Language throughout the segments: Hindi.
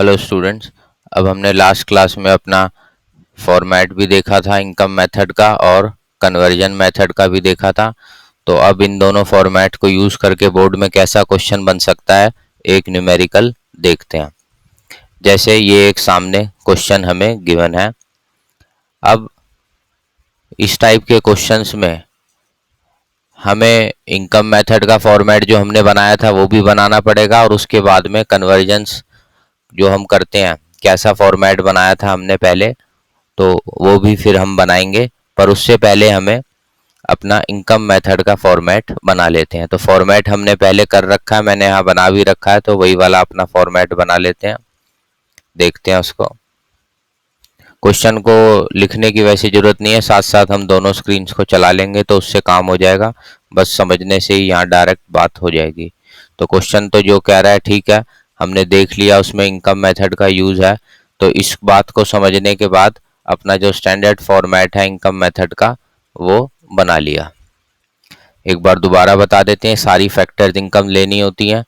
Hello students. अब हमने लास्ट क्लास में अपना फॉर्मेट भी देखा था इनकम मेथड का और कन्वर्जन मेथड का भी देखा था। तो अब इन दोनों फॉर्मेट को यूज़ करके बोर्ड में कैसा क्वेश्चन बन सकता है, एक न्यूमेरिकल देखते हैं। जैसे ये एक सामने क्वेश्चन हमें गिवन है। अब इस टाइप के क्वेश्चंस में हमें इनकम मेथड का फॉर्मेट जो हमने बनाया था वो भी बनाना पड़ेगा, और उसके बाद में कन्वर्जेंस जो हम करते हैं, कैसा फॉर्मेट बनाया था हमने पहले, तो वो भी फिर हम बनाएंगे। पर उससे पहले हमें अपना इनकम मेथड का फॉर्मेट बना लेते हैं। तो फॉर्मेट हमने पहले कर रखा है, मैंने यहाँ बना भी रखा है, तो वही वाला अपना फॉर्मेट बना लेते हैं। देखते हैं उसको। क्वेश्चन को लिखने की वैसे ज़रूरत नहीं है, साथ साथ हम दोनों स्क्रीन्स को चला लेंगे तो उससे काम हो जाएगा। बस समझने से ही यहाँ डायरेक्ट बात हो जाएगी। तो क्वेश्चन तो जो कह रहा है ठीक है, हमने देख लिया उसमें इनकम मेथड का यूज़ है। तो इस बात को समझने के बाद अपना जो स्टैंडर्ड फॉर्मेट है इनकम मेथड का वो बना लिया। एक बार दोबारा बता देते हैं। सारी फैक्टर्स इनकम लेनी होती हैं,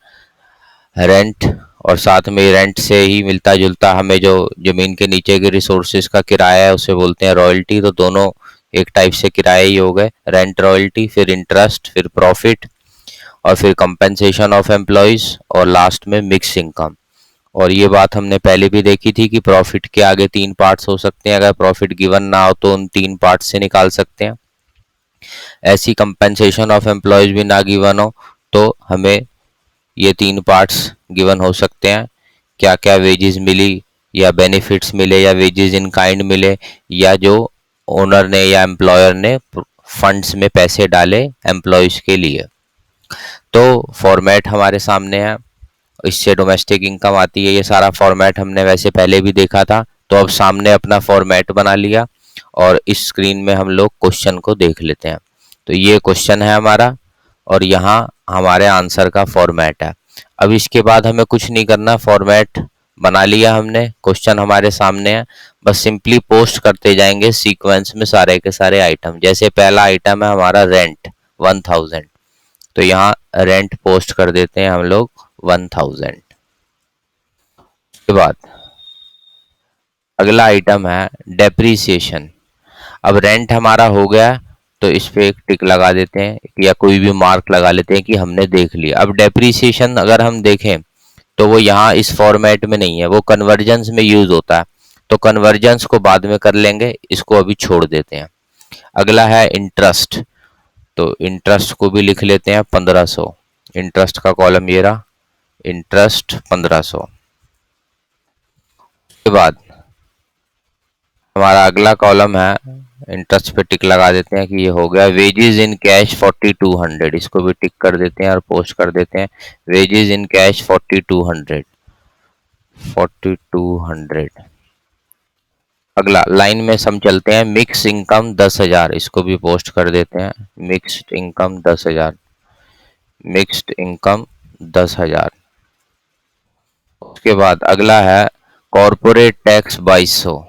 रेंट, और साथ में रेंट से ही मिलता जुलता हमें जो ज़मीन के नीचे के रिसोर्सेज का किराया है उसे बोलते हैं रॉयल्टी। तो दोनों एक टाइप से किराए ही हो गए, रेंट रॉयल्टी, फिर इंटरेस्ट, फिर प्रॉफिट, और फिर कंपनसेशन ऑफ एम्प्लॉयज़, और लास्ट में मिक्स इनकम। और ये बात हमने पहले भी देखी थी कि प्रॉफिट के आगे तीन पार्ट्स हो सकते हैं, अगर प्रॉफिट गिवन ना हो तो उन तीन पार्ट्स से निकाल सकते हैं। ऐसी कंपनसेशन ऑफ एम्प्लॉयज़ भी ना गिवन हो तो हमें ये तीन पार्ट्स गिवन हो सकते हैं। क्या क्या वेजेस मिली, या बेनिफिट्स मिले, या वेजेस इन काइंड मिले, या जो ओनर ने या एम्प्लॉयर ने फंड्स में पैसे डाले एम्प्लॉयज़ के लिए। तो फॉर्मेट हमारे सामने है, इससे डोमेस्टिक इनकम आती है। ये सारा फॉर्मेट हमने वैसे पहले भी देखा था। तो अब सामने अपना फॉर्मेट बना लिया और इस स्क्रीन में हम लोग क्वेश्चन को देख लेते हैं। तो ये क्वेश्चन है हमारा, और यहाँ हमारे आंसर का फॉर्मेट है। अब इसके बाद हमें कुछ नहीं करना, फॉर्मेट बना लिया हमने, क्वेश्चन हमारे सामने है, बस सिंपली पोस्ट करते जाएंगे सीक्वेंस में सारे के सारे आइटम। जैसे पहला आइटम है हमारा रेंट 1000, तो यहाँ रेंट पोस्ट कर देते हैं हम लोग 1000। उसके बाद अगला आइटम है डेप्रीसिएशन। अब रेंट हमारा हो गया, तो इस पे एक टिक लगा देते हैं या कोई भी मार्क लगा लेते हैं कि हमने देख लिया। अब डेप्रीसिएशन अगर हम देखें तो वो यहाँ इस फॉर्मेट में नहीं है, वो कन्वर्जेंस में यूज होता है। तो कन्वर्जेंस को बाद में कर लेंगे, इसको अभी छोड़ देते हैं। अगला है इंटरेस्ट, तो इंटरेस्ट को भी लिख लेते हैं 1500। इंटरेस्ट का कॉलम ये रहा, इंटरेस्ट 1500। उसके बाद हमारा अगला कॉलम है, इंटरेस्ट पे टिक लगा देते हैं कि ये हो गया। वेजेस इन कैश 4200, इसको भी टिक कर देते हैं और पोस्ट कर देते हैं वेजेस इन कैश 4200। 4200। अगला लाइन में सम चलते हैं, मिक्स इनकम 10,000, इसको भी पोस्ट कर देते हैं मिक्स्ड इनकम 10,000। Mixed income 10,000। उसके बाद अगला है कॉरपोरेट टैक्स 2200,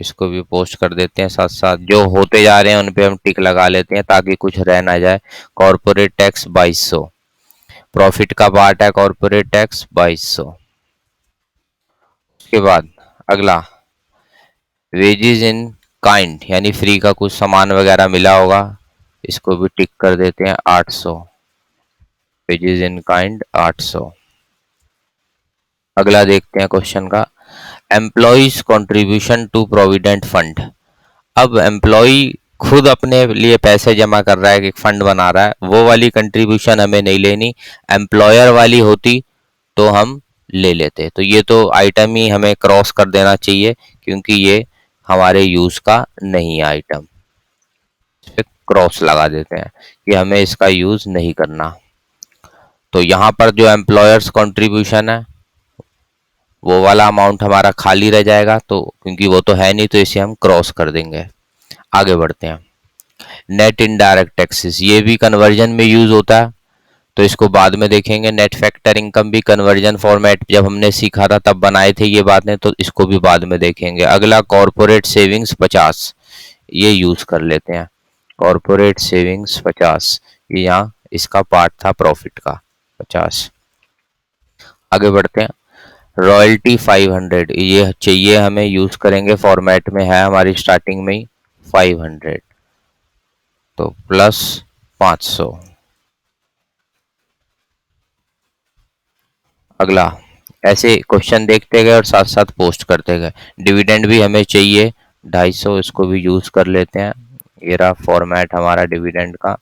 इसको भी पोस्ट कर देते हैं। साथ साथ जो होते जा रहे हैं उन पे हम टिक लगा लेते हैं ताकि कुछ रह ना जाए। कॉरपोरेट टैक्स 2200, प्रॉफिट का पार्ट है कॉरपोरेट टैक्स 2200। उसके बाद अगला वेजेस इन काइंड, यानी फ्री का कुछ सामान वगैरह मिला होगा, इसको भी टिक कर देते हैं 800। Wages in kind 800। अगला देखते हैं क्वेश्चन का, employees contribution to provident fund. अब एम्प्लॉय खुद अपने लिए पैसे जमा कर रहा है, एक फंड बना रहा है, वो वाली कंट्रीब्यूशन हमें नहीं लेनी। एम्प्लॉयर वाली होती तो हम ले लेते। तो ये तो आइटम ही हमें क्रॉस कर देना चाहिए क्योंकि ये हमारे यूज का नहीं है आइटम। इस पे क्रॉस लगा देते हैं कि हमें इसका यूज नहीं करना। तो यहाँ पर जो एम्प्लॉयर्स कंट्रीब्यूशन है वो वाला अमाउंट हमारा खाली रह जाएगा, तो क्योंकि वो तो है नहीं तो इसे हम क्रॉस कर देंगे। आगे बढ़ते हैं। नेट इनडायरेक्ट टैक्सेस, ये भी कन्वर्जन में यूज होता है, तो इसको बाद में देखेंगे। नेट फैक्टर इनकम भी कन्वर्जन फॉर्मेट जब हमने सीखा था तब बनाए थे ये बातें, तो इसको भी बाद में देखेंगे। अगला कॉरपोरेट सेविंग्स 50, ये यूज कर लेते हैं। कॉरपोरेट सेविंग्स 50, ये यहाँ इसका पार्ट था प्रॉफिट का 50। आगे बढ़ते हैं। रॉयल्टी 500 ये चाहिए हमें, यूज करेंगे, फॉर्मेट में है हमारी स्टार्टिंग में ही 500, तो प्लस 500। अगला, ऐसे क्वेश्चन देखते गए और साथ साथ पोस्ट करते गए। डिविडेंड भी हमें चाहिए 250, इसको भी यूज कर लेते हैं। ये रहा फॉर्मेट हमारा डिविडेंड का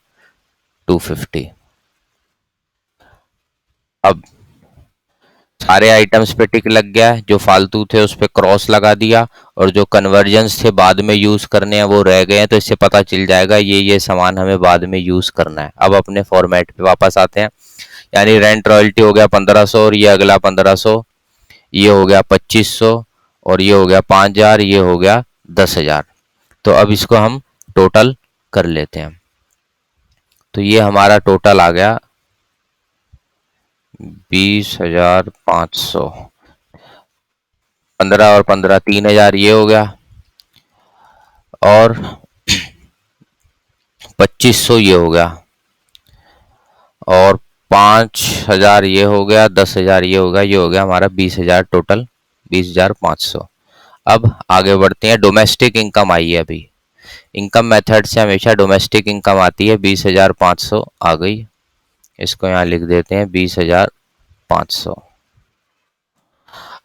250। अब सारे आइटम्स पे टिक लग गया है, जो फालतू थे उस पे क्रॉस लगा दिया, और जो कन्वर्जन्स थे बाद में यूज करने हैं वो रह गए हैं, तो इससे पता चल जाएगा ये सामान हमें बाद में यूज करना है। अब अपने फॉर्मेट पे वापस आते हैं, यानी रेंट रॉयल्टी हो गया 1500, और ये अगला 1500, ये हो गया 2500, और ये हो गया 5000, ये हो गया 10,000। तो अब इसको हम टोटल कर लेते हैं, तो ये हमारा टोटल आ गया 20,500। 15 और 15 3,000 ये हो गया, और 2500 ये हो गया, और 5,000 ये हो गया, 10,000 ये हो गया, ये हो गया हमारा 20,000 टोटल, 20,500। अब आगे बढ़ते हैं, डोमेस्टिक इनकम आई है अभी। इनकम मेथड से हमेशा डोमेस्टिक इनकम आती है, 20,500 आ गई, इसको यहाँ लिख देते हैं 20,500।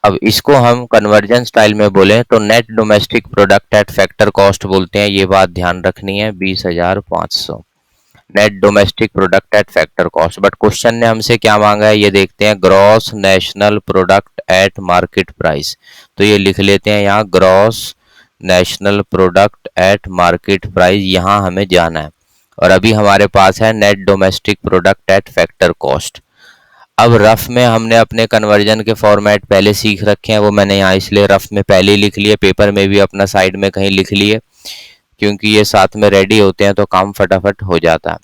अब इसको हम कन्वर्जन स्टाइल में बोले तो net domestic product at factor cost बोलते हैं, ये बात ध्यान रखनी है, 20,500 net domestic product at factor cost. But question ने हमसे क्या मांगा है ये देखते हैं, gross national product at market price. तो ये लिख लेते हैं यहाँ, gross national product at market price, यहाँ हमें जाना है। और अभी हमारे पास है net domestic product at factor cost. अब रफ में हमने अपने कन्वर्जन के फॉर्मेट पहले सीख रखे हैं, वो मैंने यहाँ इसलिए रफ में पहले ही लिख लिए, पेपर में भी अपना साइड में कहीं लिख लिए, क्योंकि ये साथ में रेडी होते हैं तो काम फटाफट हो जाता है।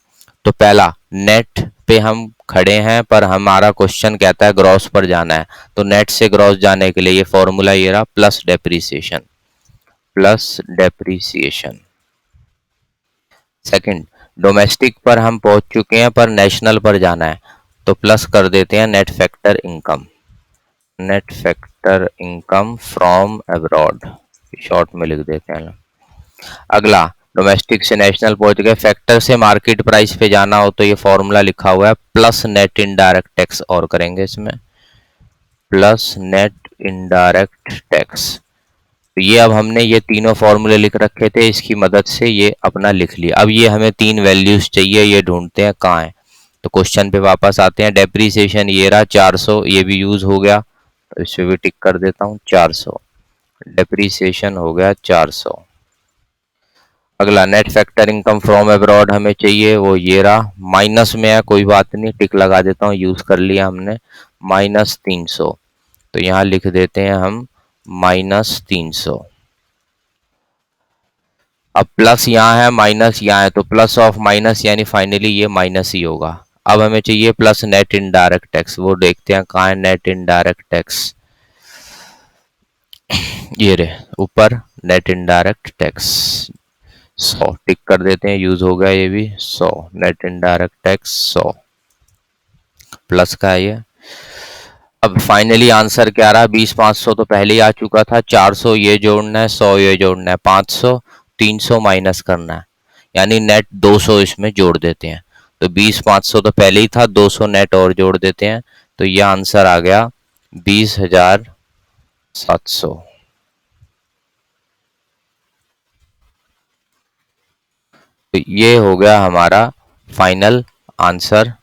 तो पहला, नेट पे हम खड़े हैं पर हमारा क्वेश्चन कहता है ग्रॉस पर जाना है, तो नेट से ग्रॉस जाने के लिए ये फॉर्मूला ये रहा, plus depreciation, plus depreciation. Second, domestic पर हम पहुंच चुके हैं पर नेशनल पर जाना है, तो प्लस कर देते हैं net factor income, net factor income from abroad, short में लिख देते हैं। अगला, डोमेस्टिक से नेशनल पहुंच गए, फैक्टर से मार्केट प्राइस पे जाना हो तो ये फॉर्मूला लिखा हुआ है, प्लस नेट इनडायरेक्ट टैक्स, और करेंगे इसमें प्लस नेट इनडायरेक्ट टैक्स। तो ये अब हमने ये तीनों फॉर्मूले लिख रखे थे, इसकी मदद से ये अपना लिख लिया। अब ये हमें तीन वैल्यूज चाहिए, ये ढूंढते हैं कहाँ है। तो क्वेश्चन पे वापस आते हैं, डेप्रीसिएशन ये रहा 400, ये भी यूज हो गया, तो इसे भी टिक कर देता हूँ 400, डेप्रीसिएशन हो गया 400। अगला, net factor income from abroad हमें चाहिए, वो ये रहा, माइनस में है, कोई बात नहीं, टिक लगा देता हूँ, यूज कर लिया हमने, -300। तो यहाँ लिख देते हैं हम -300। अब प्लस यहाँ है, माइनस यहाँ है, तो प्लस ऑफ माइनस यानी फाइनली ये माइनस ही होगा। अब हमें चाहिए प्लस नेट इनडायरेक्ट टैक्स, वो देखते हैं कहाँ है नेट इनडायरेक्ट टैक्स, ये रहे ऊपर, नेट इनडायरेक्ट टैक्स 100, टिक कर देते हैं, यूज हो गया ये भी 100, नेट इनडायरेक्ट टैक्स 100 प्लस का है ये। अब फाइनली आंसर क्या रहा, 20,500 तो पहले ही आ चुका था, 400 ये जोड़ना है, 100 ये जोड़ना है, 500, 300 माइनस करना है, यानी नेट 200 इसमें जोड़ देते हैं। तो 20,500 तो पहले ही था, 200 नेट और जोड़ देते हैं, तो ये आंसर आ गया 20,700। तो ये हो गया हमारा फाइनल आंसर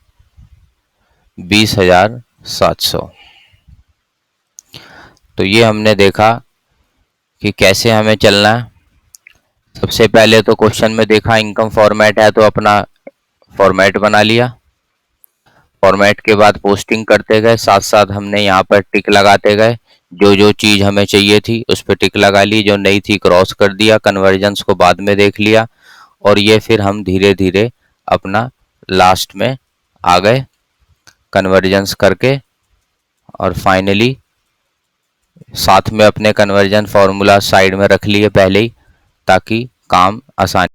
20,700। तो ये हमने देखा कि कैसे हमें चलना है। सबसे पहले तो क्वेश्चन में देखा इनकम फॉर्मेट है, तो अपना फॉर्मेट बना लिया, फॉर्मेट के बाद पोस्टिंग करते गए, साथ साथ हमने यहाँ पर टिक लगाते गए, जो जो चीज़ हमें चाहिए थी उस पर टिक लगा ली, जो नहीं थी क्रॉस कर दिया, कन्वर्जन्स को बाद में देख लिया, और ये फिर हम धीरे धीरे अपना लास्ट में आ गए कन्वर्जन्स करके, और फाइनली साथ में अपने कन्वर्जन फार्मूला साइड में रख लिए पहले ही, ताकि काम आसान